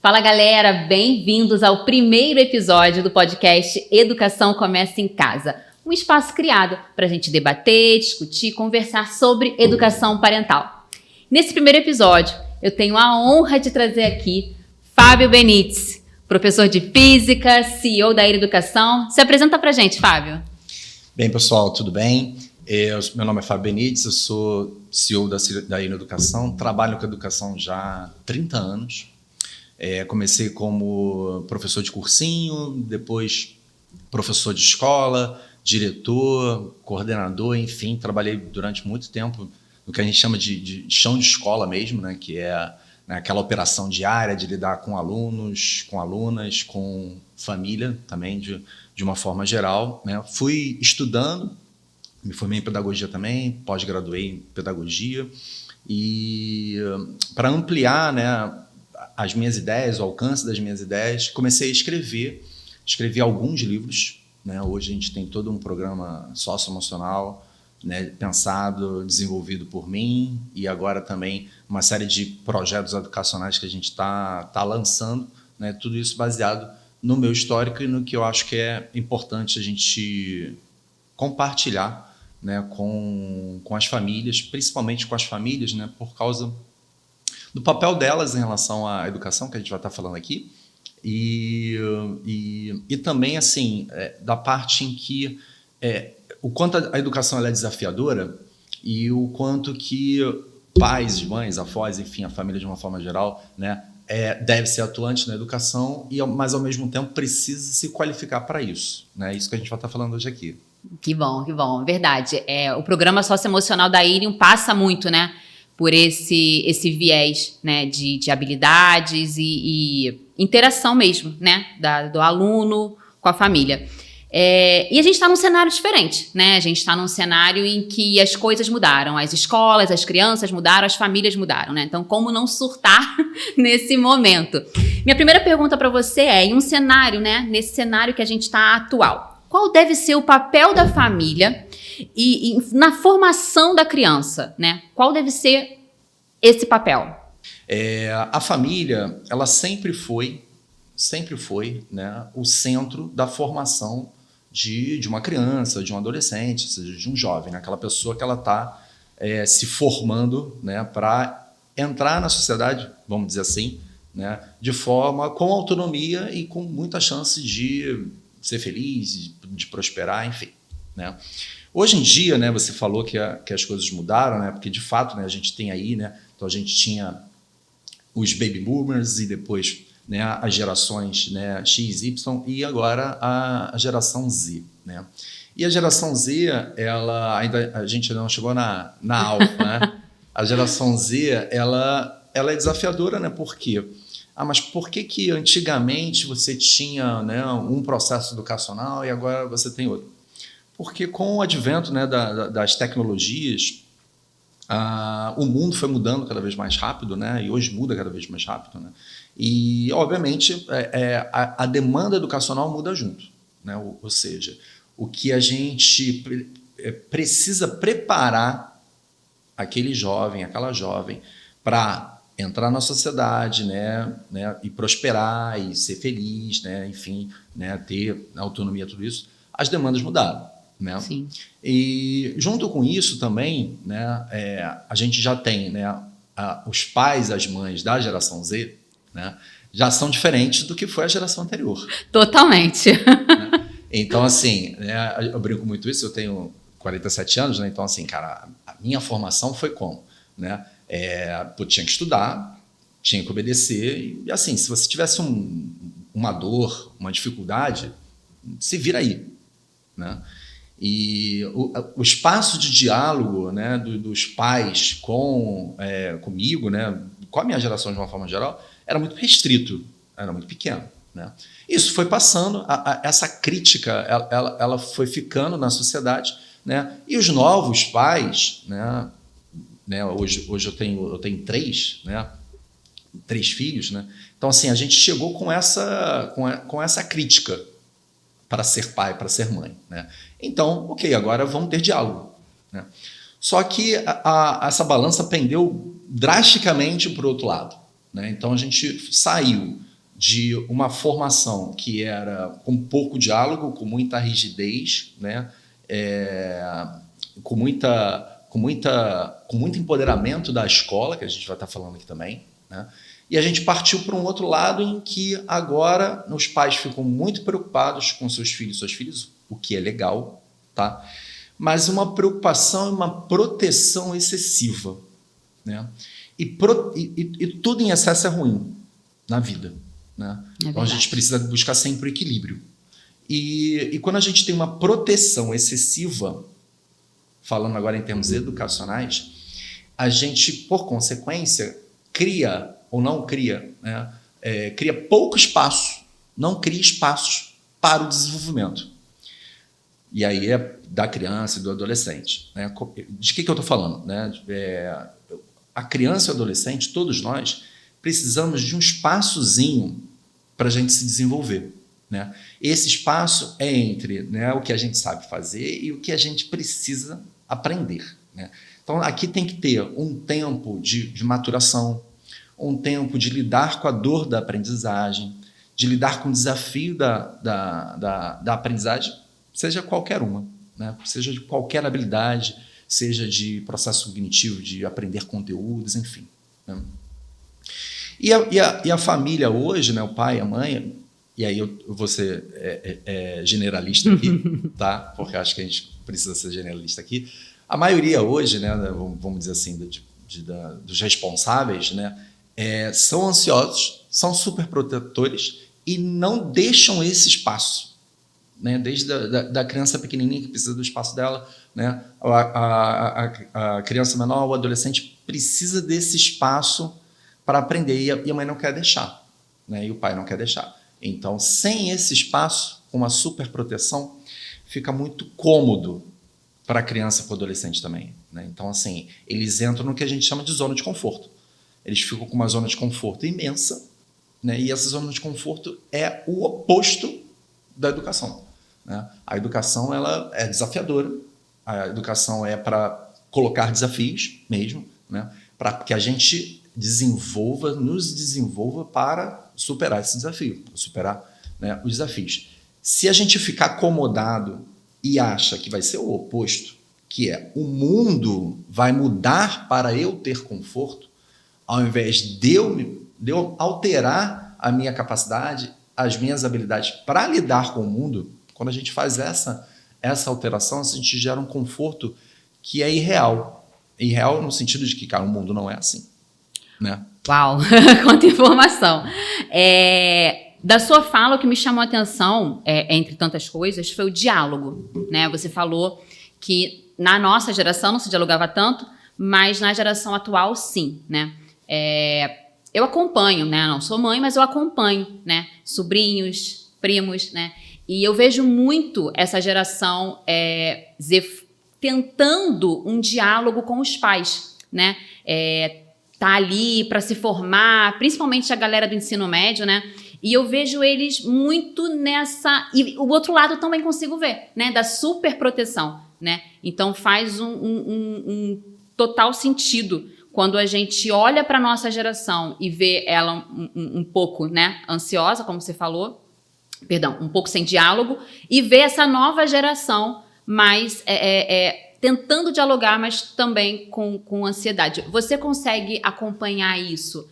Fala galera, bem-vindos ao primeiro episódio do podcast Educação Começa em Casa. Um espaço criado para a gente debater, discutir, conversar sobre educação parental. Nesse primeiro episódio, eu tenho a honra de trazer aqui Fábio Benites, professor de Física, CEO da Air Educação. Se apresenta para a gente, Fábio. Bem, pessoal, tudo bem? Meu nome é Fábio Benites, eu sou CEO da Air Educação, trabalho com educação já há 30 anos. Comecei como professor de cursinho, depois professor de escola, diretor, coordenador, enfim, trabalhei durante muito tempo no que a gente chama de chão de escola mesmo, né, que é aquela operação diária de lidar com alunos, com alunas, com família também, de uma forma geral, né. Fui estudando, me formei em pedagogia também, pós-graduei em pedagogia, e para ampliar, né, as minhas ideias, o alcance das minhas ideias, comecei a escrevi alguns livros, né? Hoje a gente tem todo um programa socioemocional, né, pensado, desenvolvido por mim, e agora também uma série de projetos educacionais que a gente está lançando, né? Tudo isso baseado no meu histórico e no que eu acho que é importante a gente compartilhar, né, com as famílias, principalmente com as famílias, né, por causa do papel delas em relação à educação, que a gente vai estar falando aqui, e também, assim, da parte em que o quanto a educação ela é desafiadora e o quanto que pais, mães, avós, enfim, a família de uma forma geral, né, deve ser atuante na educação, mas, ao mesmo tempo, precisa se qualificar para isso. Né? É isso que a gente vai estar falando hoje aqui. Que bom, verdade. O programa socioemocional da Irium passa muito, né, por esse viés, né, de habilidades e interação mesmo, né, do aluno com a família. E a gente está num cenário diferente, né? A gente está num cenário em que as coisas mudaram, as escolas, as crianças mudaram, as famílias mudaram, né? Então, como não surtar nesse momento? Minha primeira pergunta para você em um cenário, né, nesse cenário que a gente está atual, qual deve ser o papel da família e na formação da criança, né? Qual deve ser esse papel? A família, ela sempre foi, né, o centro da formação de uma criança, de um adolescente, ou seja, de um jovem, né? Aquela pessoa que ela está se formando, né, para entrar na sociedade, vamos dizer assim, né, de forma com autonomia e com muita chance de ser feliz, de prosperar, enfim, né? Hoje em dia, né, você falou que as coisas mudaram, né, porque de fato, né, a gente tem aí, né, então a gente tinha os baby boomers e depois, né, as gerações, né, X, Y e agora a geração Z, né? E a geração Z, a gente não chegou na alfa, né? A geração Z, ela é desafiadora, né? Por quê? Mas por que antigamente você tinha, né, um processo educacional e agora você tem outro? Porque com o advento, né, das tecnologias, o mundo foi mudando cada vez mais rápido, né, e hoje muda cada vez mais rápido, né, e, obviamente, a demanda educacional muda junto. Né, ou seja, o que a gente precisa preparar aquele jovem, aquela jovem, para entrar na sociedade, né, e prosperar, e ser feliz, né, enfim, né, ter autonomia, tudo isso, as demandas mudaram. Né? Sim. E junto com isso também, né, a gente já tem, né, os pais, as mães da geração Z, né, já são diferentes do que foi a geração anterior. Totalmente. Né? Então, assim, né, eu brinco muito isso, eu tenho 47 anos, né, então, assim, cara, a minha formação foi como? Né? Eu tinha que estudar, tinha que obedecer, e assim, se você tivesse uma dor, uma dificuldade, se vira aí. Né? E o espaço de diálogo, né, dos pais comigo, né, com a minha geração de uma forma geral, era muito restrito, era muito pequeno. Né? Isso foi passando, essa crítica ela foi ficando na sociedade, né? E os novos pais, né, hoje eu tenho três filhos, né? Então, assim, a gente chegou com essa crítica para ser pai, para ser mãe. Né? Então, ok, agora vamos ter diálogo. Né? Só que essa balança pendeu drasticamente para o outro lado. Né? Então, a gente saiu de uma formação que era com pouco diálogo, com muita rigidez, né? Com muito empoderamento da escola, que a gente vai estar falando aqui também, né? E a gente partiu para um outro lado em que agora os pais ficam muito preocupados com seus filhos e suas filhas, o que é legal, tá? Mas uma preocupação e uma proteção excessiva, né? E tudo em excesso é ruim na vida, né? Então a gente precisa buscar sempre o equilíbrio. E quando a gente tem uma proteção excessiva, falando agora em termos educacionais, a gente, por consequência, cria ou não cria, né? Cria pouco espaço, não cria espaços para o desenvolvimento. E aí é da criança e do adolescente, né? De que eu estou falando, né? A criança e o adolescente, todos nós, precisamos de um espaçozinho para a gente se desenvolver, né? Esse espaço é entre, né, o que a gente sabe fazer e o que a gente precisa aprender, né? Então, aqui tem que ter um tempo de maturação, um tempo de lidar com a dor da aprendizagem, de lidar com o desafio da aprendizagem, seja qualquer uma, né? Seja de qualquer habilidade, seja de processo cognitivo, de aprender conteúdos, enfim, né? E a família hoje, né, o pai, a mãe, e aí eu vou ser generalista aqui, tá? Porque acho que a gente precisa ser generalista aqui. A maioria hoje, né, vamos dizer assim, dos responsáveis, né, são ansiosos, são super protetores e não deixam esse espaço, né? Desde da criança pequenininha que precisa do espaço dela, né? A criança menor, o adolescente precisa desse espaço para aprender e a mãe não quer deixar, né? E o pai não quer deixar. Então, sem esse espaço, com uma super proteção, fica muito cômodo para a criança e para o adolescente também, né? Então, assim, eles entram no que a gente chama de zona de conforto. Eles ficam com uma zona de conforto imensa, né? E essa zona de conforto é o oposto da educação, né? A educação, ela é desafiadora, a educação é para colocar desafios mesmo, né? Para que a gente nos desenvolva para superar esse desafio, superar, né, os desafios. Se a gente ficar acomodado e acha que vai ser o oposto, que é o mundo vai mudar para eu ter conforto, ao invés de eu alterar a minha capacidade, as minhas habilidades para lidar com o mundo, quando a gente faz essa alteração, a gente gera um conforto que é irreal. Irreal no sentido de que, cara, o mundo não é assim, né? Uau, quanta informação. Da sua fala, o que me chamou a atenção, entre tantas coisas, foi o diálogo, né? Você falou que na nossa geração não se dialogava tanto, mas na geração atual, sim, né? Eu acompanho, né? Não sou mãe, mas eu acompanho, né? Sobrinhos, primos, né? E eu vejo muito essa geração tentando um diálogo com os pais, né? Tá ali para se formar, principalmente a galera do ensino médio, né? E eu vejo eles muito nessa... E o outro lado também consigo ver, né? Da super proteção, né? Então faz um total sentido quando a gente olha para a nossa geração e vê ela um pouco, né, ansiosa, como você falou, perdão, um pouco sem diálogo, e vê essa nova geração mais tentando dialogar, mas também com ansiedade. Você consegue acompanhar isso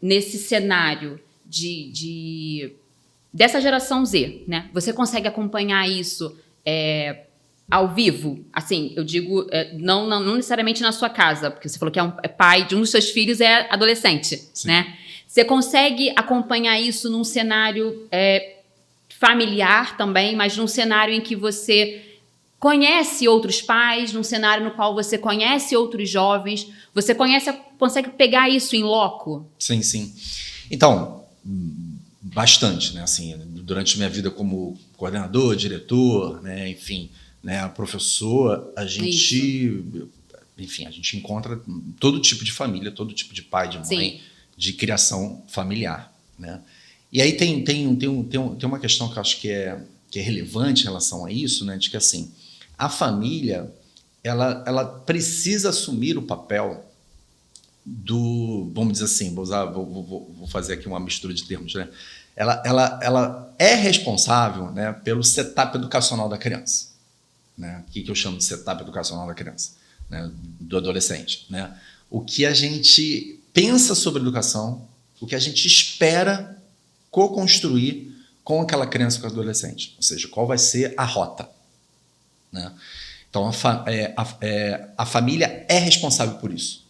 nesse cenário dessa geração Z, né? Você consegue acompanhar isso ao vivo? Assim, eu digo, não necessariamente na sua casa, porque você falou que é pai de um dos seus filhos, é adolescente, sim, né? Você consegue acompanhar isso num cenário familiar também, mas num cenário em que você conhece outros pais, num cenário no qual você conhece outros jovens, você consegue pegar isso em loco? Sim, sim. Então, bastante, né? Assim, durante a minha vida como coordenador, diretor, né? Enfim, né? Professor, a gente encontra todo tipo de família, todo tipo de pai, de mãe, sim, de criação familiar, né? E aí tem uma questão que eu acho que é relevante em relação a isso, né? De que, assim, a família, ela precisa assumir o papel vamos vamos dizer assim, vou fazer aqui uma mistura de termos, né? Ela é responsável, né, pelo setup educacional da criança. Né? O que eu chamo de setup educacional da criança, né, do adolescente. Né? O que a gente pensa sobre educação, o que a gente espera co-construir com aquela criança e com o adolescente. Ou seja, qual vai ser a rota. Né? Então, a família é responsável por isso.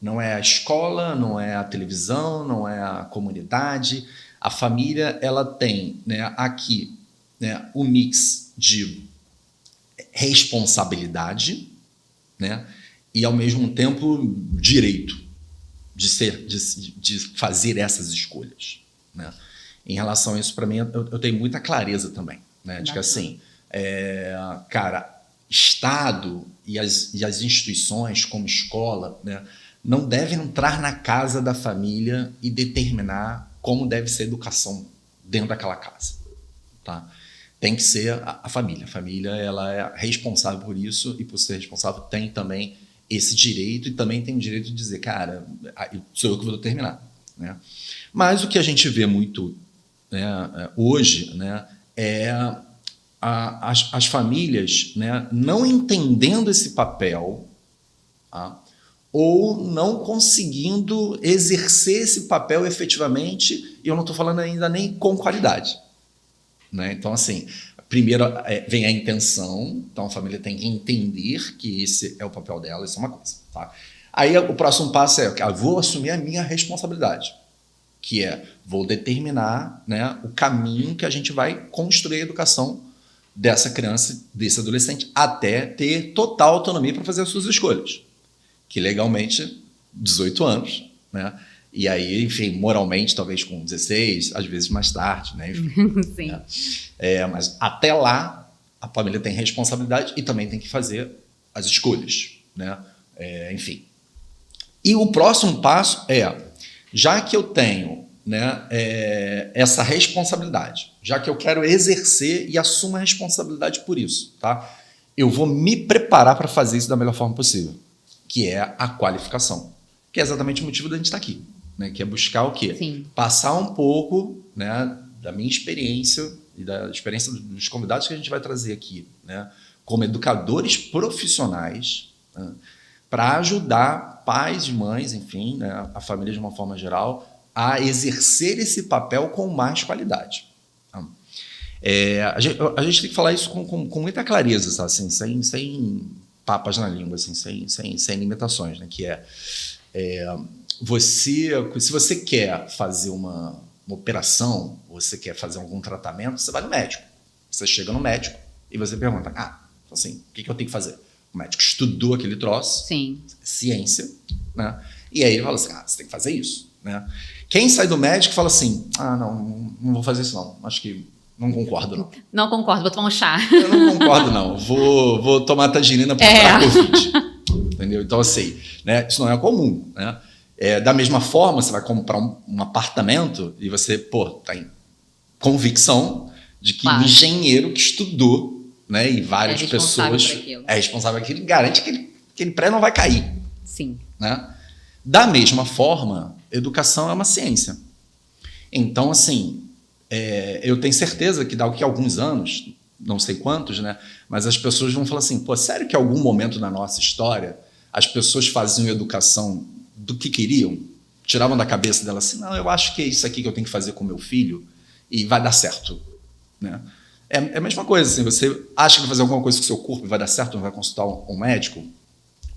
Não é a escola, não é a televisão, não é a comunidade. A família, ela tem, né, aqui, né, o mix de responsabilidade, né, e, ao mesmo tempo, direito de fazer essas escolhas. Né? Em relação a isso, para mim, eu tenho muita clareza também. Né, de que, assim, cara, Estado e as instituições, como escola, né, não devem entrar na casa da família e determinar como deve ser a educação dentro daquela casa. Tá? Tem que ser a família. A família, ela é responsável por isso e, por ser responsável, tem também esse direito e também tem o direito de dizer, cara, sou eu que vou determinar. Né? Mas o que a gente vê muito, né, hoje, né, é as famílias, né, não entendendo esse papel, tá? Ou não conseguindo exercer esse papel efetivamente, e eu não estou falando ainda nem com qualidade. Né? Então, assim, primeiro vem a intenção, então a família tem que entender que esse é o papel dela, isso é uma coisa. Tá? Aí o próximo passo é, vou assumir a minha responsabilidade, que é, vou determinar, né, o caminho que a gente vai construir a educação dessa criança, desse adolescente, até ter total autonomia para fazer as suas escolhas. Que legalmente, 18 anos, né? E aí, enfim, moralmente, talvez com 16, às vezes mais tarde, né? Enfim, sim. Né? Mas até lá, a família tem responsabilidade e também tem que fazer as escolhas, né? Enfim. E o próximo passo é, já que eu tenho, né, essa responsabilidade, já que eu quero exercer e assumo a responsabilidade por isso, tá? Eu vou me preparar para fazer isso da melhor forma possível, que é a qualificação, que é exatamente o motivo da gente estar aqui, né? Que é buscar o quê? Sim. Passar um pouco, né, da minha experiência e da experiência dos convidados que a gente vai trazer aqui, né, como educadores profissionais, né, para ajudar pais e mães, enfim, né, a família de uma forma geral, a exercer esse papel com mais qualidade. Tá? A gente tem que falar isso com muita clareza, sabe? Assim, sem papas na língua, assim, sem limitações, né? Que se você quer fazer uma operação, ou você quer fazer algum tratamento, você vai no médico. Você chega no médico e você pergunta, assim, o que eu tenho que fazer? O médico estudou aquele troço, sim, ciência, né? E aí ele fala assim, você tem que fazer isso. Né? Quem sai do médico fala assim, não vou fazer isso não, acho que não concordo não. Não concordo, vou tomar um chá. Eu não concordo não, vou tomar tangerina para curar Covid. Entendeu? Então assim, né, isso não é comum. Né? Da mesma forma, você vai comprar um apartamento e você, tem convicção de que o engenheiro que estudou, né, e várias pessoas é responsável por aquilo, garante que aquele prédio não vai cair. Sim. Né? Da mesma forma, educação é uma ciência. Então, assim, eu tenho certeza que daqui a alguns anos, não sei quantos, né, mas as pessoas vão falar assim, sério que em algum momento na nossa história as pessoas faziam educação do que queriam? Tiravam da cabeça dela assim, não, eu acho que é isso aqui que eu tenho que fazer com meu filho e vai dar certo. Né? É a mesma coisa, assim, você acha que vai fazer alguma coisa com o seu corpo e vai dar certo, não vai consultar um médico?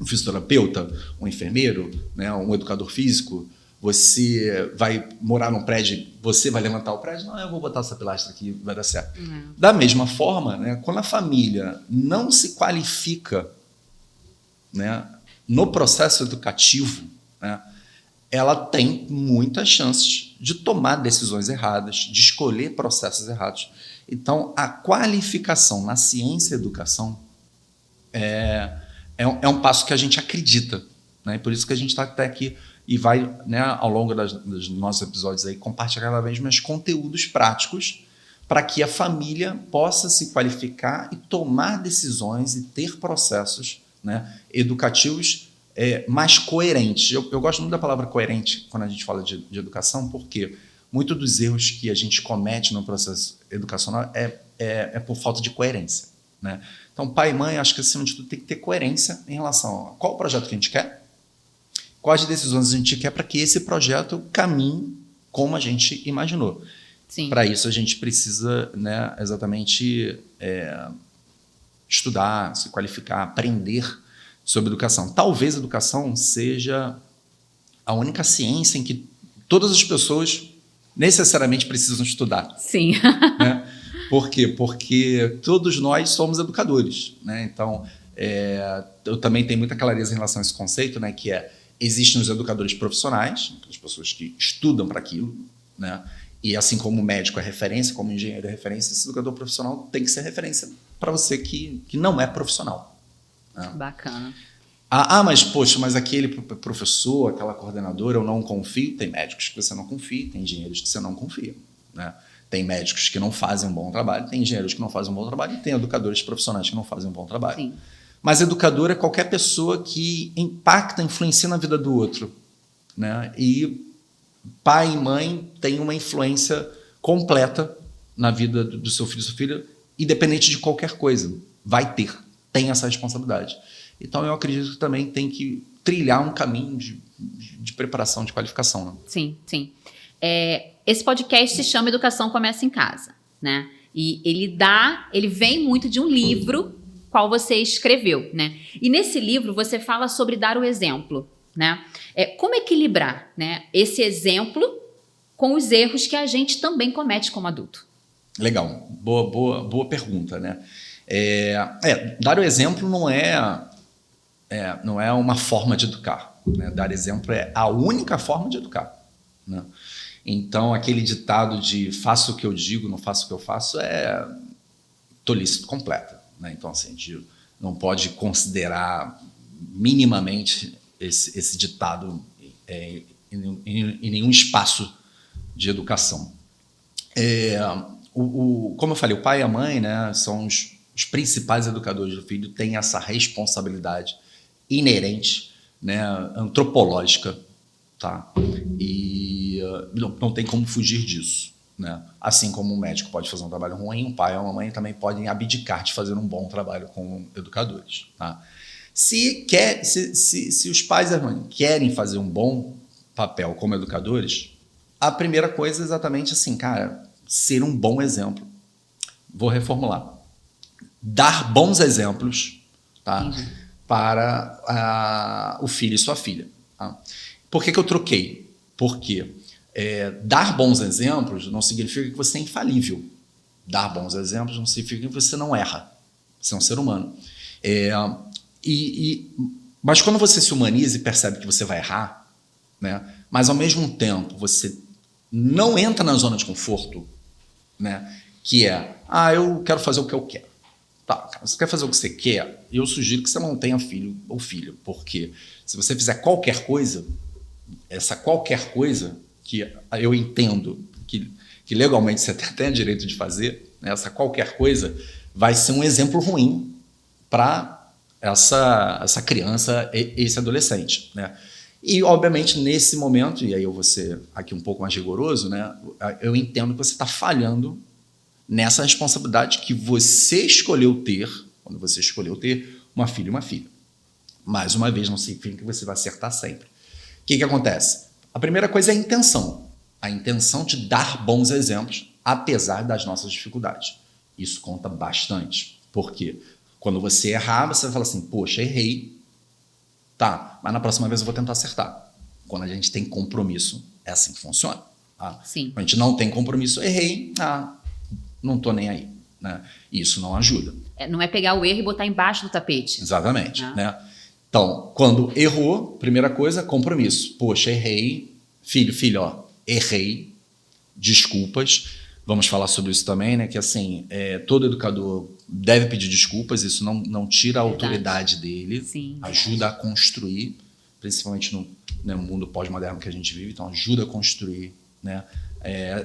Um fisioterapeuta, um enfermeiro, né, um educador físico, você vai morar num prédio, você vai levantar o prédio, não, eu vou botar essa pilastra aqui, vai dar certo. Da mesma forma, né, quando a família não se qualifica, né, no processo educativo, né, ela tem muitas chances de tomar decisões erradas, de escolher processos errados. Então, a qualificação na ciência e educação é um passo que a gente acredita, né? Por isso que a gente está até aqui e vai, né, ao longo dos nossos episódios aí, compartilhar cada vez mais conteúdos práticos para que a família possa se qualificar e tomar decisões e ter processos, né, educativos mais coerentes. Eu gosto muito da palavra coerente quando a gente fala de educação, porque muitos dos erros que a gente comete no processo educacional é por falta de coerência, né? Então, pai e mãe, acho que acima de tudo tem que ter coerência em relação a qual o projeto que a gente quer, quais decisões a gente quer para que esse projeto caminhe como a gente imaginou. Para isso, a gente precisa, né, exatamente estudar, se qualificar, aprender sobre educação. Talvez a educação seja a única ciência em que todas as pessoas necessariamente precisam estudar. Sim. Né? Por quê? Porque todos nós somos educadores, né? Então, eu também tenho muita clareza em relação a esse conceito, né? Que existem os educadores profissionais, as pessoas que estudam para aquilo, né? E assim como o médico é referência, como o engenheiro é referência, esse educador profissional tem que ser referência para você que não é profissional. Né? Bacana. Mas poxa, mas aquele professor, aquela coordenadora, eu não confio. Tem médicos que você não confia, tem engenheiros que você não confia, né? Tem médicos que não fazem um bom trabalho, tem engenheiros que não fazem um bom trabalho e tem educadores profissionais que não fazem um bom trabalho. Sim. Mas educador é qualquer pessoa que impacta, influencia na vida do outro, né? E pai e mãe têm uma influência completa na vida do seu filho e sua filha, independente de qualquer coisa. Tem essa responsabilidade. Então, eu acredito que também tem que trilhar um caminho de preparação, de qualificação. Né? Sim, sim. Esse podcast se chama Educação Começa em Casa, né? E ele vem muito de um livro qual você escreveu, né? E nesse livro você fala sobre dar o exemplo, né? Como equilibrar, né, esse exemplo com os erros que a gente também comete como adulto? Legal, boa pergunta, né? Dar o exemplo não é uma forma de educar, né? Dar exemplo é a única forma de educar, né? Então, aquele ditado de faço o que eu digo, não faço o que eu faço é tolice completa, né? Então, assim, a gente não pode considerar minimamente esse ditado em nenhum espaço de educação. Como eu falei, o pai e a mãe, né, são os principais educadores do filho, têm essa responsabilidade inerente, né, antropológica, tá? E não tem como fugir disso, né? Assim como um médico pode fazer um trabalho ruim, um pai ou uma mãe também podem abdicar de fazer um bom trabalho como educadores, tá? Se os pais e a mãe querem fazer um bom papel como educadores, a primeira coisa é exatamente assim, cara, ser um bom exemplo. Vou reformular. Dar bons exemplos, tá? Para o filho e sua filha. Tá? Por que eu troquei? Porque dar bons exemplos não significa que você é infalível. Dar bons exemplos não significa que você não erra. Você é um ser humano. Mas quando você se humaniza e percebe que você vai errar, né, mas ao mesmo tempo você não entra na zona de conforto, né, que eu quero fazer o que eu quero. Tá, você quer fazer o que você quer? Eu sugiro que você não tenha filho ou filha, porque se você fizer qualquer coisa, essa qualquer coisa que eu entendo que legalmente você tem direito de fazer, né, essa qualquer coisa vai ser um exemplo ruim para essa criança, esse adolescente, né? E, obviamente, nesse momento, e aí eu vou ser aqui um pouco mais rigoroso, né, eu entendo que você está falhando nessa responsabilidade que você escolheu ter, quando você escolheu ter uma filha e uma filha. Mais uma vez, não significa que você vai acertar sempre. O que acontece? A primeira coisa é a intenção. A intenção de dar bons exemplos, apesar das nossas dificuldades. Isso conta bastante. Por quê? Quando você errar, você vai falar assim, poxa, errei. Tá, mas na próxima vez eu vou tentar acertar. Quando a gente tem compromisso, é assim que funciona. Tá? Sim. Quando a gente não tem compromisso, errei, não tô nem aí. Né? Isso não ajuda. Não é pegar o erro e botar embaixo do tapete. Exatamente. Né? Então, quando errou, primeira coisa, compromisso. Poxa, errei. Filho, errei. Desculpas. Vamos falar sobre isso também, né? Que assim, todo educador deve pedir desculpas, isso não tira a autoridade dele, Sim, ajuda a construir, principalmente no mundo pós-moderno que a gente vive, então ajuda a construir, né,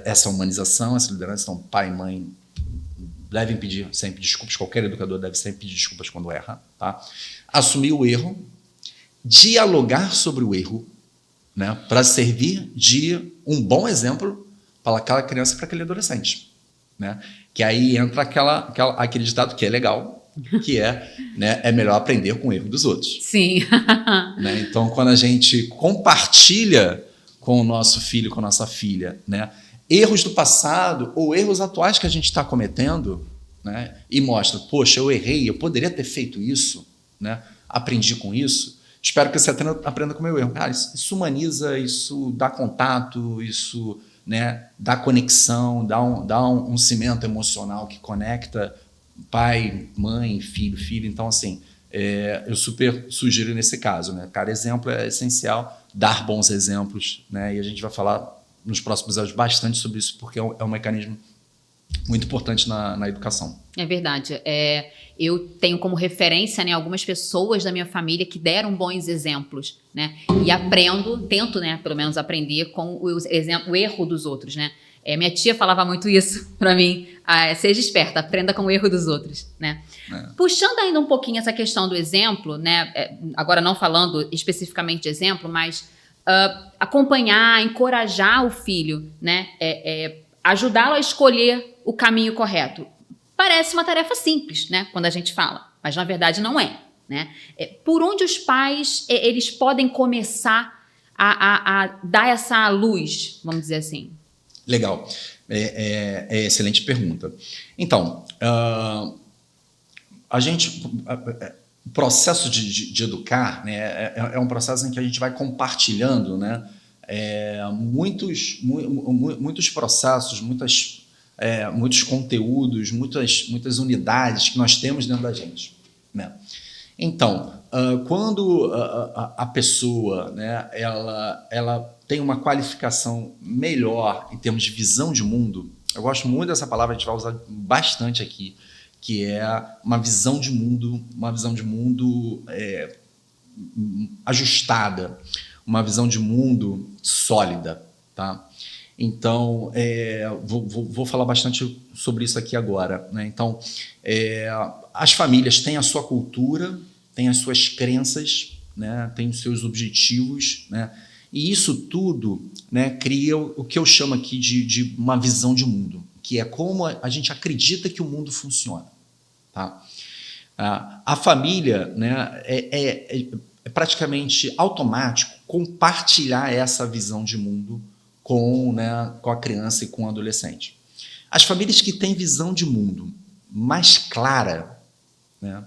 essa humanização, essa liderança. Então, pai e mãe devem pedir sempre desculpas, qualquer educador deve sempre pedir desculpas quando erra, tá? Assumir o erro, dialogar sobre o erro, né, para servir de um bom exemplo para aquela criança e para aquele adolescente. Né? Que aí entra aquele ditado que é legal, que é, né, é melhor aprender com o erro dos outros. Sim. Né? Então, quando a gente compartilha com o nosso filho, com a nossa filha, né, erros do passado ou erros atuais que a gente está cometendo, né, e mostra, poxa, eu errei, eu poderia ter feito isso, né, aprendi com isso, espero que você aprenda com o meu erro. Cara, isso humaniza, isso dá contato, isso, né, dá conexão, dá um cimento emocional que conecta pai, mãe, filho. Então, assim, eu super sugiro nesse caso, né? Cara, exemplo é essencial, dar bons exemplos, né? E a gente vai falar nos próximos episódios bastante sobre isso, porque é um mecanismo muito importante na educação. É verdade. Eu tenho como referência, né, algumas pessoas da minha família que deram bons exemplos, né? E tento, né, pelo menos aprender com o erro dos outros, né? Minha tia falava muito isso para mim. Seja esperta, aprenda com o erro dos outros, né? Puxando ainda um pouquinho essa questão do exemplo, né? Agora não falando especificamente de exemplo, mas acompanhar, encorajar o filho, né? Ajudá-lo a escolher o caminho correto. Parece uma tarefa simples, né? Quando a gente fala, mas na verdade não é, né? Por onde os pais eles podem começar a dar essa luz, vamos dizer assim? Legal. Excelente pergunta. Então, o processo de educar, né, é um processo em que a gente vai compartilhando, né, muitos processos, muitos conteúdos, muitas unidades que nós temos dentro da gente, né? Então, quando a pessoa, né, ela tem uma qualificação melhor em termos de visão de mundo, eu gosto muito dessa palavra, a gente vai usar bastante aqui, que é uma visão de mundo ajustada, uma visão de mundo sólida, tá? Então, vou falar bastante sobre isso aqui agora, né? Então, as famílias têm a sua cultura, têm as suas crenças, né? Têm os seus objetivos, né? E isso tudo, né, cria o que eu chamo aqui de uma visão de mundo, que é como a gente acredita que o mundo funciona. Tá? A família, né, é praticamente automático compartilhar essa visão de mundo com a criança e com o adolescente. As famílias que têm visão de mundo mais clara, né,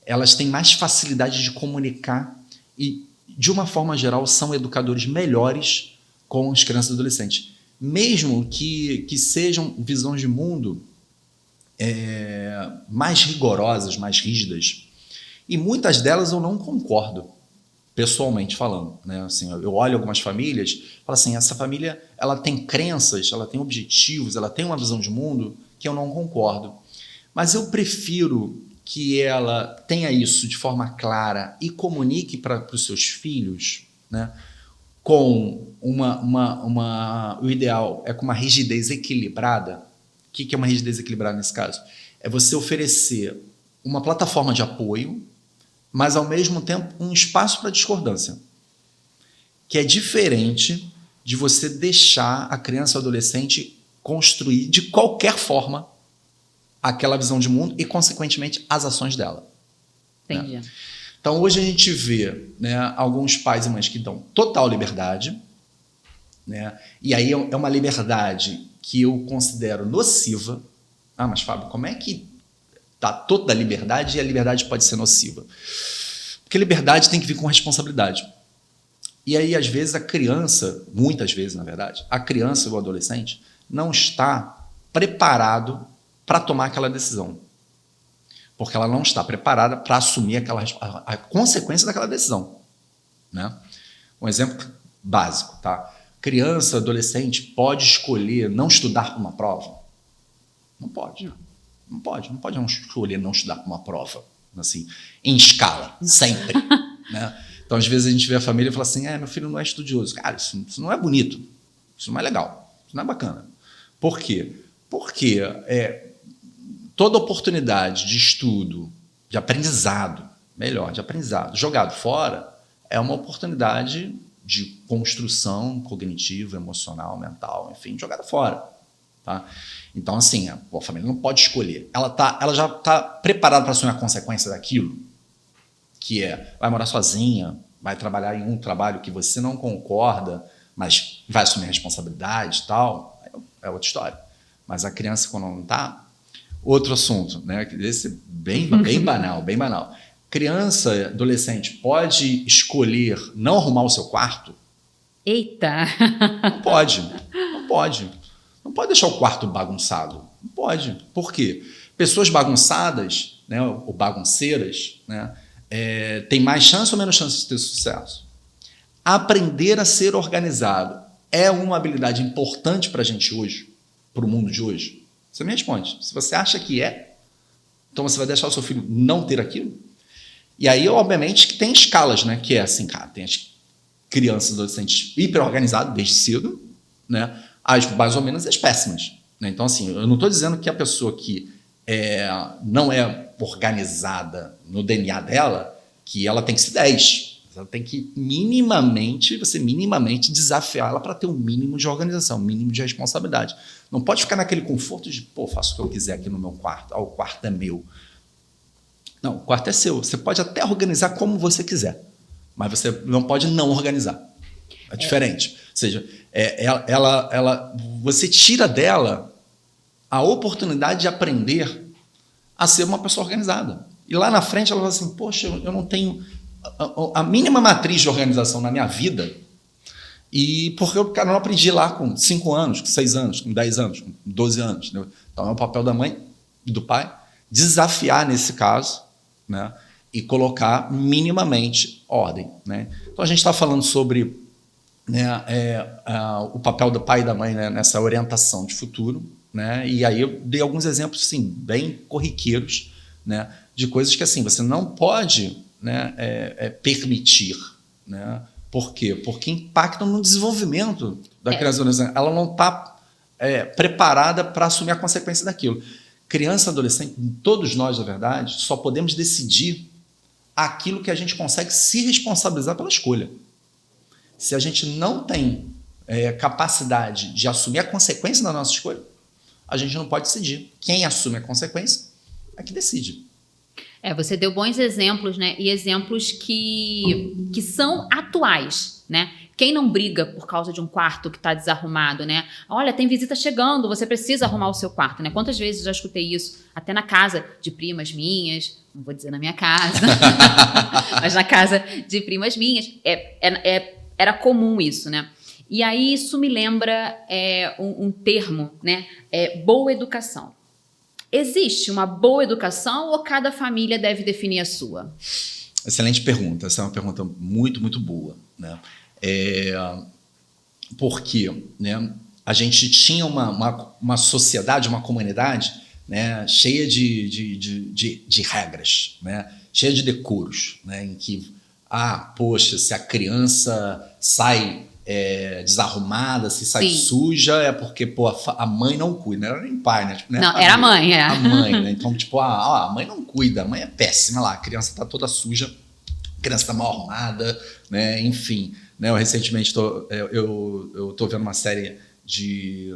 elas têm mais facilidade de comunicar e, de uma forma geral, são educadores melhores com as crianças e adolescentes. Mesmo que sejam visões de mundo mais rigorosas, mais rígidas. E muitas delas eu não concordo, pessoalmente falando, né? Assim, eu olho algumas famílias e falo assim, essa família ela tem crenças, ela tem objetivos, ela tem uma visão de mundo que eu não concordo. Mas eu prefiro que ela tenha isso de forma clara e comunique para os seus filhos, né, com o ideal é com uma rigidez equilibrada. O que é uma rigidez equilibrada nesse caso? É você oferecer uma plataforma de apoio, mas, ao mesmo tempo, um espaço para discordância, que é diferente de você deixar a criança ou adolescente construir, de qualquer forma, aquela visão de mundo e, consequentemente, as ações dela. Entendi. Né? Então, hoje a gente vê, né, alguns pais e mães que dão total liberdade, né? E aí é uma liberdade que eu considero nociva. Mas, Fábio, como é que está toda a liberdade e a liberdade pode ser nociva? Porque liberdade tem que vir com responsabilidade. E aí, às vezes, a criança, muitas vezes, na verdade, a criança ou o adolescente não está preparado para tomar aquela decisão. Porque ela não está preparada para assumir a consequência daquela decisão. Né? Um exemplo básico, tá? Criança, adolescente pode escolher não estudar para uma prova? Não pode. Não pode não escolher não estudar para uma prova, assim, em escala, sempre. Né? Então, às vezes, a gente vê a família e fala assim, meu filho não é estudioso. Cara, isso não é bonito, isso não é legal, isso não é bacana. Por quê? Porque toda oportunidade de estudo, de aprendizado, jogado fora, é uma oportunidade de construção cognitiva, emocional, mental, enfim, jogada fora. Tá? Então, assim, a família não pode escolher. Ela já está preparada para assumir a consequência daquilo, que vai morar sozinha, vai trabalhar em um trabalho que você não concorda, mas vai assumir a responsabilidade e tal, é outra história. Mas a criança, quando não está... Outro assunto, né? Esse bem banal, bem banal. Criança, adolescente, pode escolher não arrumar o seu quarto? Eita! Não pode. Não pode deixar o quarto bagunçado. Não pode. Por quê? Pessoas bagunçadas, né, ou bagunceiras, né, tem mais chance ou menos chance de ter sucesso? Aprender a ser organizado é uma habilidade importante para a gente hoje, para o mundo de hoje? Você me responde. Se você acha que então você vai deixar o seu filho não ter aquilo? E aí, obviamente, que tem escalas, né? Que é assim, cara, tem as crianças, adolescentes hiper organizadas desde cedo, né? As mais ou menos as péssimas. Né? Então, assim, eu não estou dizendo que a pessoa que não é organizada no DNA dela, que ela tem que ser 10. Ela tem que minimamente desafiar ela para ter um mínimo de organização, um mínimo de responsabilidade. Não pode ficar naquele conforto de, faço o que eu quiser aqui no meu quarto, o quarto é meu. Não, o quarto é seu. Você pode até organizar como você quiser, mas você não pode não organizar. É diferente. Ou seja, você tira dela a oportunidade de aprender a ser uma pessoa organizada. E lá na frente ela vai assim, poxa, eu não tenho a mínima matriz de organização na minha vida, e porque eu não aprendi lá com 5 anos, com 6 anos, com 10 anos, com 12 anos. Entendeu? Então é o papel da mãe e do pai desafiar nesse caso, né, e colocar minimamente ordem. Né? Então a gente está falando sobre, né, o papel do pai e da mãe, né, nessa orientação de futuro, né? E aí eu dei alguns exemplos assim, bem corriqueiros, né, de coisas que assim, você não pode, né, permitir. Né? Por quê? Porque impactam no desenvolvimento da criança e adolescente. Ela não está preparada para assumir a consequência daquilo. Criança e adolescente, todos nós, na verdade, só podemos decidir aquilo que a gente consegue se responsabilizar pela escolha. Se a gente não tem capacidade de assumir a consequência da nossa escolha, a gente não pode decidir. Quem assume a consequência é que decide. Você deu bons exemplos, né? E exemplos que são atuais, né? Quem não briga por causa de um quarto que está desarrumado, né? Olha, tem visita chegando, você precisa arrumar o seu quarto, né? Quantas vezes eu já escutei isso? Até na casa de primas minhas, não vou dizer na minha casa, mas na casa de primas minhas. Era comum isso, né? E aí isso me lembra um termo, né? Boa educação. Existe uma boa educação ou cada família deve definir a sua? Excelente pergunta. Essa é uma pergunta muito, muito boa. Né? Porque, né, a gente tinha uma sociedade, uma comunidade, né, cheia de regras, né, cheia de decoros, né, em que, poxa, se a criança sai desarrumada, se sai suja, é porque a mãe não cuida. Não era nem pai, né? Tipo, né? Não, era a mãe, A mãe, né? Então, tipo, a mãe não cuida, a mãe é péssima lá, a criança tá toda suja, a criança tá mal arrumada, né? Enfim, né? Eu recentemente eu tô vendo uma série que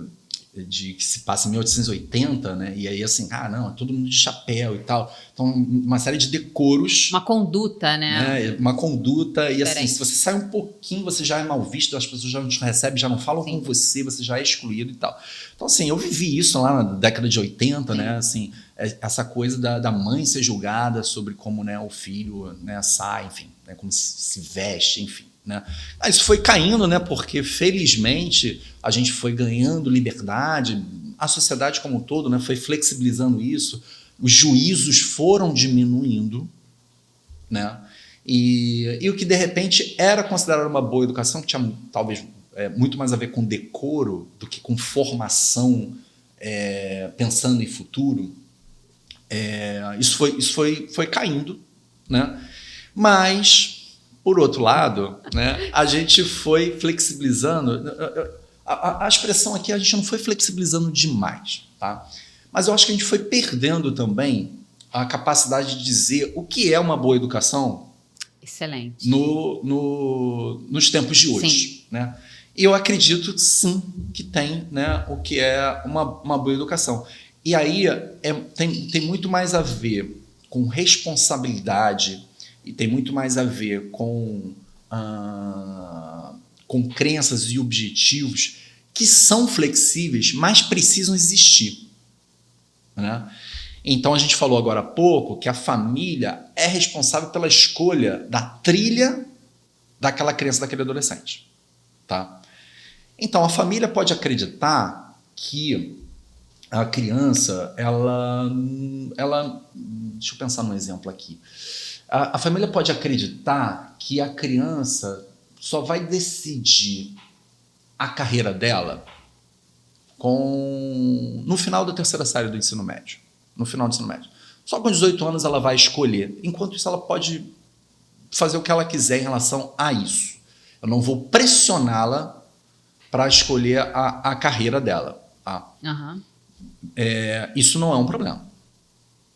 se passa em 1880, né? E aí, assim, não, é todo mundo de chapéu e tal. Então, uma série de decoros. Uma conduta, né? Uma conduta. E assim, se você sai um pouquinho, você já é mal visto, as pessoas já não te recebem, já não falam com você já é excluído e tal. Então, assim, eu vivi isso lá na década de 80, né? Assim, essa coisa da mãe ser julgada sobre como, né, o filho, né, sai, enfim, né, como se veste, enfim. Né? Isso foi caindo, né? Porque felizmente a gente foi ganhando liberdade, a sociedade como um todo, né, foi flexibilizando isso, os juízos foram diminuindo, né? E o que de repente era considerado uma boa educação, que tinha talvez muito mais a ver com decoro do que com formação, pensando em futuro, isso foi caindo, né? Mas por outro lado, né, a gente foi flexibilizando. A expressão aqui, a gente não foi flexibilizando demais, tá? Mas eu acho que a gente foi perdendo também a capacidade de dizer o que é uma boa educação Excelente. Nos tempos de hoje, né? E eu acredito, sim, que tem, né, o que é uma boa educação. E aí tem muito mais a ver com responsabilidade e tem muito mais a ver com crenças e objetivos que são flexíveis, mas precisam existir, né? Então, a gente falou agora há pouco que a família é responsável pela escolha da trilha daquela criança, daquele adolescente, tá? Então, a família pode acreditar que a criança, deixa eu pensar num exemplo aqui. A família pode acreditar que a criança só vai decidir a carreira dela no final da terceira série do ensino médio. No final do ensino médio. Só com 18 anos ela vai escolher. Enquanto isso, ela pode fazer o que ela quiser em relação a isso. Eu não vou pressioná-la para escolher a carreira dela. Tá? Uhum. Isso não é um problema.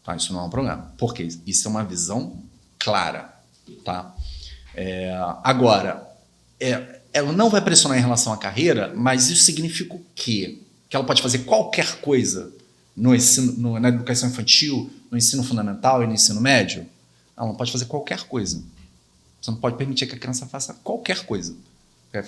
Tá? Isso não é um problema. Porque isso é uma visão clara. Tá? Agora, ela não vai pressionar em relação à carreira, mas isso significa o quê? Que ela pode fazer qualquer coisa na educação infantil, no ensino fundamental e no ensino médio? Ela não pode fazer qualquer coisa. Você não pode permitir que a criança faça qualquer coisa.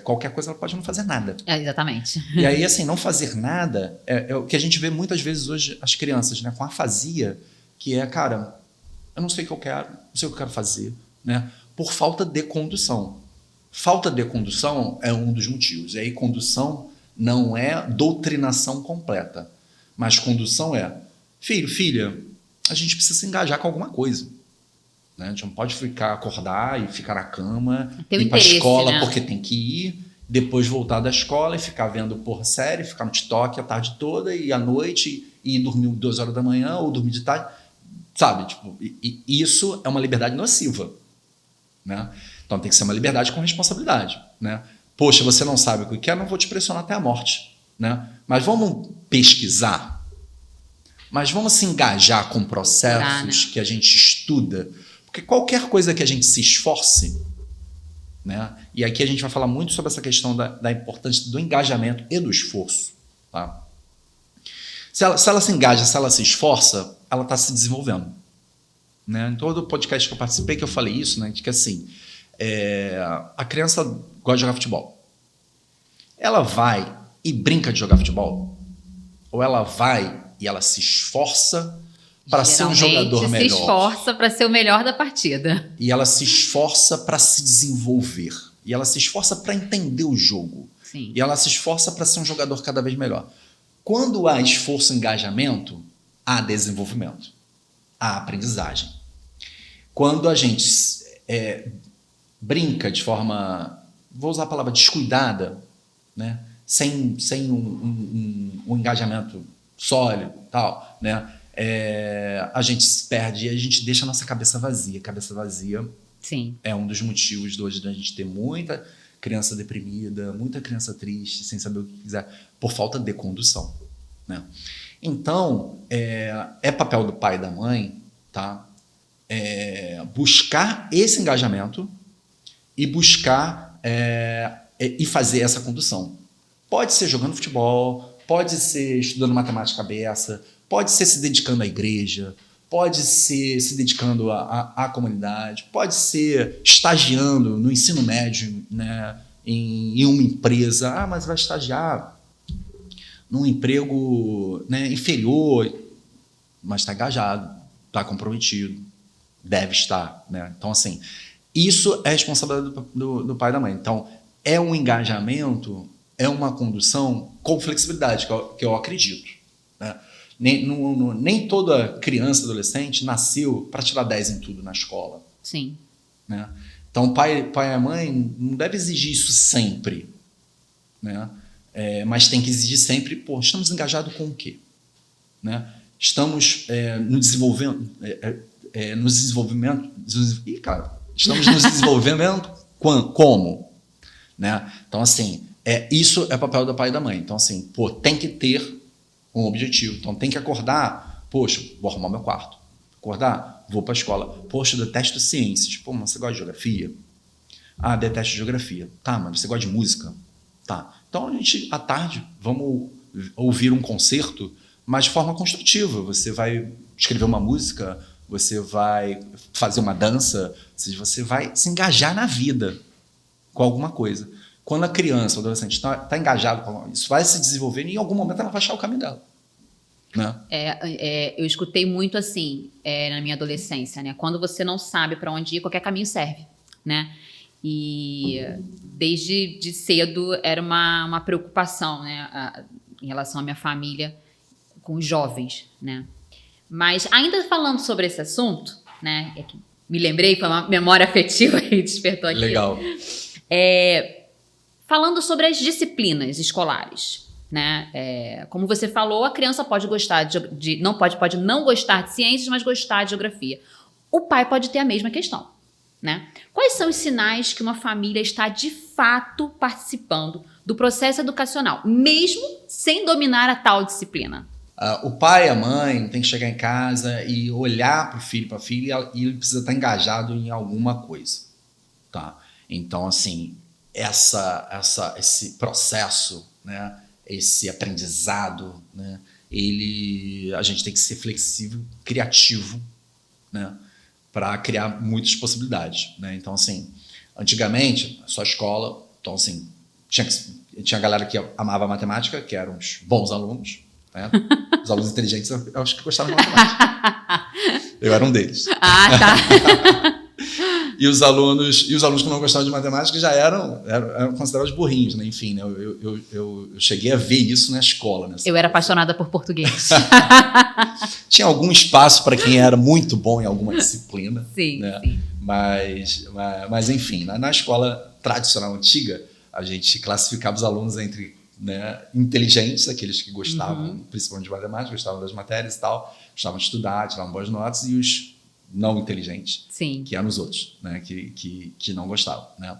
Qualquer coisa ela pode não fazer nada. Exatamente. E aí, assim, não fazer nada é o que a gente vê muitas vezes hoje as crianças, né, com afasia, que é, cara, eu não sei o que eu quero, não sei o que eu quero fazer, né, por falta de condução. Falta de condução é um dos motivos. E aí, condução não é doutrinação completa. Mas condução é, filho, filha, a gente precisa se engajar com alguma coisa. Né? A gente não pode acordar e ficar na cama, ir para a escola, né? Porque tem que ir, depois voltar da escola e ficar vendo série, ficar no TikTok a tarde toda e à noite e dormir 2 horas da manhã ou dormir de tarde. Sabe? Tipo, isso é uma liberdade nociva. Né? Então tem que ser uma liberdade com responsabilidade. Né? Poxa, você não sabe o que quer, não vou te pressionar até a morte. Né? Mas vamos pesquisar, mas vamos se engajar com processos que a gente estuda, porque qualquer coisa que a gente se esforce, né? E aqui a gente vai falar muito sobre essa questão da importância do engajamento e do esforço. Tá? Se ela se engaja, se ela se esforça, ela está se desenvolvendo. Né? Em todo o podcast que eu participei, que eu falei isso, né? De que assim, a criança gosta de jogar futebol. Ela vai e brinca de jogar futebol? Ou ela vai e ela se esforça para ser um jogador melhor? Se esforça para ser o melhor da partida. E ela se esforça para se desenvolver. E ela se esforça para entender o jogo. Sim. E ela se esforça para ser um jogador cada vez melhor. Quando há esforço e engajamento, há desenvolvimento, há aprendizagem. Quando a gente brinca de forma, vou usar a palavra descuidada, né? Sem um engajamento sólido, tal, né? A gente se perde e a gente deixa a nossa cabeça vazia. Cabeça vazia Sim. É um dos motivos de hoje da gente ter muita criança deprimida, muita criança triste, sem saber o que quiser, por falta de condução. Né? Então, é papel do pai e da mãe, tá? Buscar esse engajamento e buscar e fazer essa condução. Pode ser jogando futebol, pode ser estudando matemática à beça, pode ser se dedicando à igreja, pode ser se dedicando à comunidade, pode ser estagiando no ensino médio, né, em uma empresa. Mas vai estagiar num emprego, né, inferior, mas está engajado, está comprometido, deve estar. Né? Então, assim, isso é responsabilidade do pai e da mãe. Então, é um engajamento, é uma condução com flexibilidade, que eu acredito. Né? Nem toda criança, adolescente, nasceu para tirar 10 em tudo na escola. Sim. Né? Então, pai e a mãe não deve exigir isso sempre. Né? Mas tem que exigir sempre, estamos engajados com o quê? Né? Estamos nos desenvolvimento... estamos nos desenvolvendo como? Né? Então, assim, isso é papel do pai e da mãe. Então, assim, tem que ter um objetivo. Então, tem que acordar, vou arrumar meu quarto. acordar? Vou para a escola. Poxa, eu detesto ciências. Pô, mas você gosta de geografia? Ah, detesto geografia. Tá, mas você gosta de música? Tá. Então, a gente, à tarde, vamos ouvir um concerto, mas de forma construtiva. Você vai escrever uma música, você vai fazer uma dança, você vai se engajar na vida com alguma coisa. Quando a criança, o adolescente está engajado com isso, vai se desenvolver e em algum momento ela vai achar o caminho dela. Né? Eu escutei muito assim na minha adolescência, né? Quando você não sabe para onde ir, qualquer caminho serve, né? E desde de cedo era uma preocupação, né? Em relação à minha família com os jovens, né? Mas ainda falando sobre esse assunto, né? É que me lembrei, foi uma memória afetiva que despertou aqui. Legal. Falando sobre as disciplinas escolares, né? Como você falou, a criança pode gostar pode não gostar de ciências, mas gostar de geografia. O pai pode ter a mesma questão, né? Quais são os sinais que uma família está de fato participando do processo educacional, mesmo sem dominar a tal disciplina? O pai e a mãe tem que chegar em casa e olhar para o filho, para a filha, e ele precisa estar engajado em alguma coisa, tá? Então, assim, esse processo, né, esse aprendizado, né, a gente tem que ser flexível, criativo, né, para criar muitas possibilidades, né? Então, assim, antigamente, a sua escola, então, assim, tinha galera que amava matemática, que eram os bons alunos, né? Os alunos inteligentes, eu acho que gostavam de matemática. Eu era um deles. Ah, tá. E os alunos que não gostavam de matemática já eram considerados burrinhos, né? Enfim, né? Eu cheguei a ver isso na escola. Eu era apaixonada por português. Tinha algum espaço para quem era muito bom em alguma disciplina. Sim, né? sim. Mas enfim, na escola tradicional antiga, a gente classificava os alunos entre, né, inteligentes, aqueles que gostavam principalmente de matemática, gostavam das matérias e tal, gostavam de estudar, tiravam boas notas, e os não inteligentes, Sim. que eram os outros, né, que não gostavam. Né?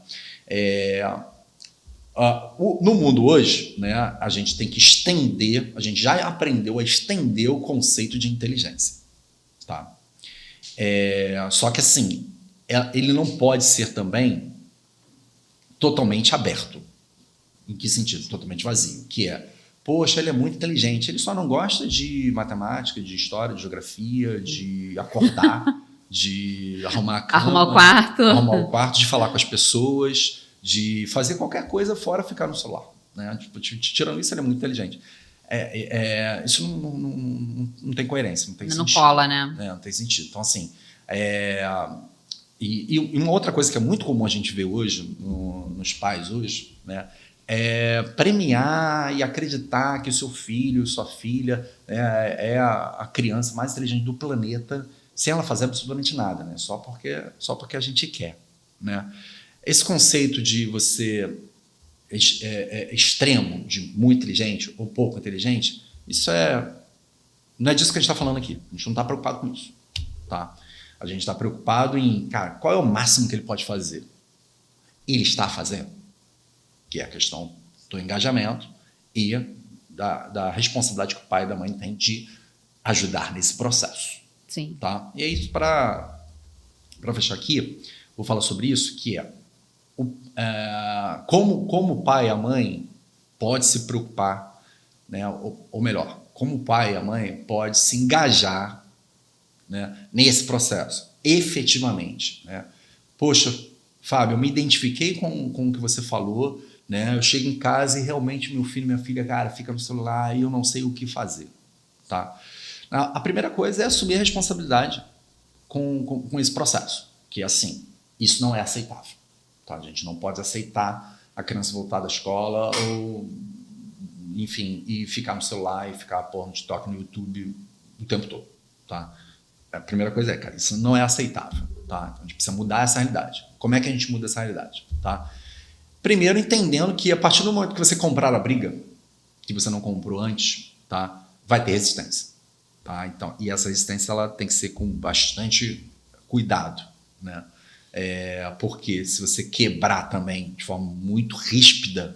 No mundo hoje, né, a gente tem que estender, a gente já aprendeu a estender o conceito de inteligência. Tá? Só que assim, ele não pode ser também totalmente aberto. Em que sentido? Totalmente vazio. Que poxa, ele é muito inteligente, ele só não gosta de matemática, de história, de geografia, de acordar, de arrumar a cama, arrumar o quarto, de falar com as pessoas, de fazer qualquer coisa fora ficar no celular. Né? Tipo, tirando isso, ele é muito inteligente. Isso não tem coerência, não tem sentido. Não cola, né? Não tem sentido. Então, assim, e uma outra coisa que é muito comum a gente ver hoje, nos pais hoje, né, premiar e acreditar que o seu filho, sua filha é a criança mais inteligente do planeta, sem ela fazer absolutamente nada, né? Só porque a gente quer. Né? Esse conceito de você extremo, de muito inteligente ou pouco inteligente, isso não é disso que a gente está falando aqui. A gente não está preocupado com isso. Tá? A gente está preocupado em, cara, qual é o máximo que ele pode fazer? Ele está fazendo? Que é a questão do engajamento e da responsabilidade que o pai e da mãe têm de ajudar nesse processo. Sim. Tá? E aí, para fechar aqui, vou falar sobre isso, que como o pai e a mãe pode se preocupar, né? Ou melhor, como o pai e a mãe pode se engajar, né, nesse processo, efetivamente. Né? Poxa, Fábio, eu me identifiquei com o que você falou, né? Eu chego em casa e realmente meu filho, minha filha, cara, fica no celular e eu não sei o que fazer. Tá? A primeira coisa é assumir a responsabilidade com esse processo, que é assim, isso não é aceitável. Tá? A gente não pode aceitar a criança voltar da escola ou, enfim, e ficar no celular e ficar no TikTok, no YouTube o tempo todo. Tá? A primeira coisa cara, isso não é aceitável. Tá? Então, a gente precisa mudar essa realidade. Como é que a gente muda essa realidade? Tá? Primeiro, entendendo que a partir do momento que você comprar a briga, que você não comprou antes, tá? Vai ter resistência. Tá? Então, e essa resistência ela tem que ser com bastante cuidado. Né? Porque se você quebrar também de forma muito ríspida,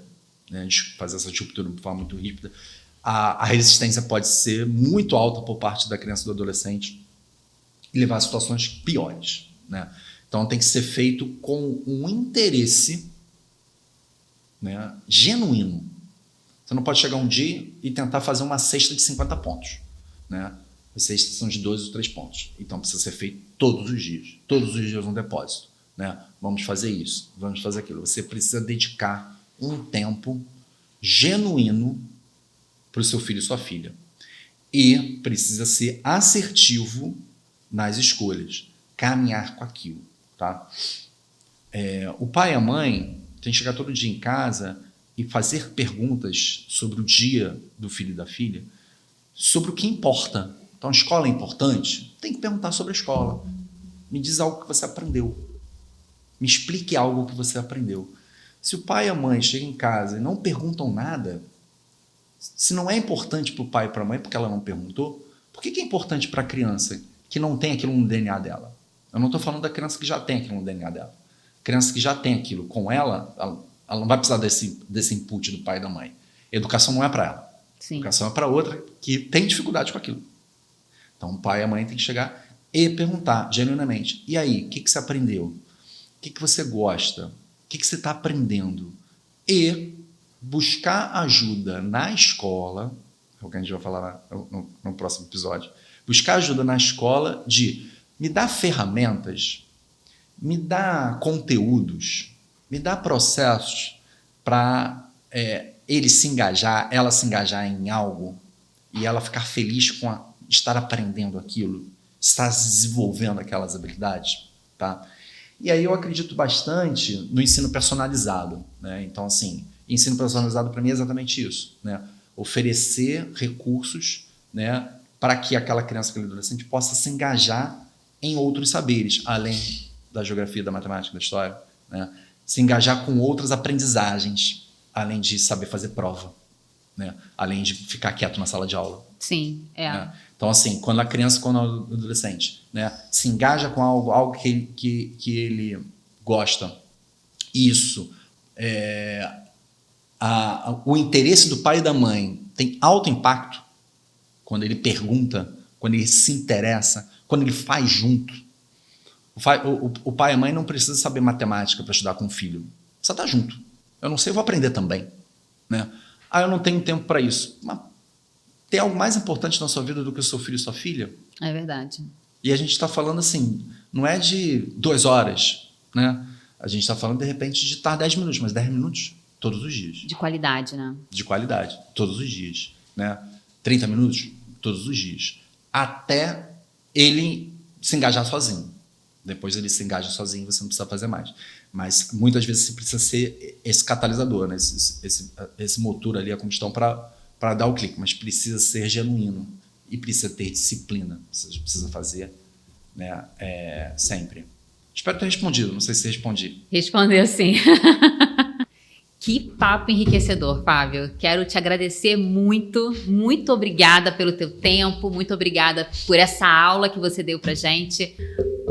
né, de fazer essa ruptura de forma muito ríspida, a resistência pode ser muito alta por parte da criança e do adolescente e levar a situações piores, né? Então tem que ser feito com um interesse, né, genuíno. Você não pode chegar um dia e tentar fazer uma cesta de 50 pontos, né? As cestas são de 2 ou 3 pontos. Então precisa ser feito todos os dias. Todos os dias um depósito, né? Vamos fazer isso, vamos fazer aquilo. Você precisa dedicar um tempo genuíno para o seu filho e sua filha. E precisa ser assertivo nas escolhas. Caminhar com aquilo, tá? O pai e a mãe tem que chegar todo dia em casa e fazer perguntas sobre o dia do filho e da filha, sobre o que importa. Então, a escola é importante? Tem que perguntar sobre a escola. Me diz algo que você aprendeu. Me explique algo que você aprendeu. Se o pai e a mãe chegam em casa e não perguntam nada, se não é importante para o pai e para a mãe porque ela não perguntou, por que é importante para a criança que não tem aquilo no DNA dela? Eu não estou falando da criança que já tem aquilo no DNA dela. Criança que já tem aquilo com ela não vai precisar desse input do pai e da mãe. Educação não é para ela. Sim. Educação é para outra que tem dificuldade com aquilo. Então, o pai e a mãe tem que chegar e perguntar genuinamente. E aí, o que você aprendeu? O que você gosta? O que você está aprendendo? E buscar ajuda na escola, é o que a gente vai falar no próximo episódio, buscar ajuda na escola de me dar ferramentas, me dá conteúdos, me dá processos para ele se engajar, ela se engajar em algo e ela ficar feliz com estar aprendendo aquilo, estar desenvolvendo aquelas habilidades, tá? E aí eu acredito bastante no ensino personalizado, né? Então, assim, ensino personalizado para mim é exatamente isso, né? Oferecer recursos, né, para que aquela criança, aquele adolescente possa se engajar em outros saberes, além da geografia, da matemática, da história, né? Se engajar com outras aprendizagens, além de saber fazer prova, né? Além de ficar quieto na sala de aula. Sim, Né? Então, assim, quando a criança, quando o adolescente, né, se engaja com algo que ele gosta, isso, o interesse do pai e da mãe tem alto impacto quando ele pergunta, quando ele se interessa, quando ele faz junto. O pai e a mãe não precisam saber matemática para estudar com o filho. Precisa estar junto. Eu não sei, eu vou aprender também. Né? Eu não tenho tempo para isso. Mas tem algo mais importante na sua vida do que o seu filho e sua filha? É verdade. E a gente está falando assim, não é de 2 horas, né? A gente está falando, de repente, de estar 10 minutos, mas 10 minutos todos os dias. De qualidade, né? De qualidade, todos os dias. Né? 30 minutos todos os dias. Até ele se engajar sozinho. Depois ele se engaja sozinho, você não precisa fazer mais. Mas muitas vezes você precisa ser esse catalisador, né? esse motor ali, a combustão para dar o clique. Mas precisa ser genuíno e precisa ter disciplina. Você precisa fazer, né, sempre. Espero ter respondido, não sei se respondi. Respondeu sim. Que papo enriquecedor, Fábio. Quero te agradecer muito, muito obrigada pelo teu tempo, muito obrigada por essa aula que você deu pra gente.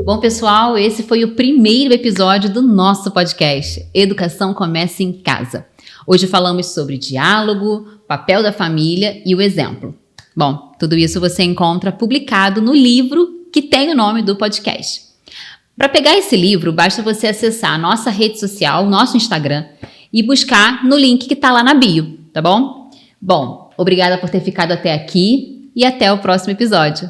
Bom, pessoal, esse foi o primeiro episódio do nosso podcast, Educação Começa em Casa. Hoje falamos sobre diálogo, papel da família e o exemplo. Bom, tudo isso você encontra publicado no livro que tem o nome do podcast. Para pegar esse livro, basta você acessar a nossa rede social, nosso Instagram, e buscar no link que está lá na bio, tá bom? Bom, obrigada por ter ficado até aqui e até o próximo episódio.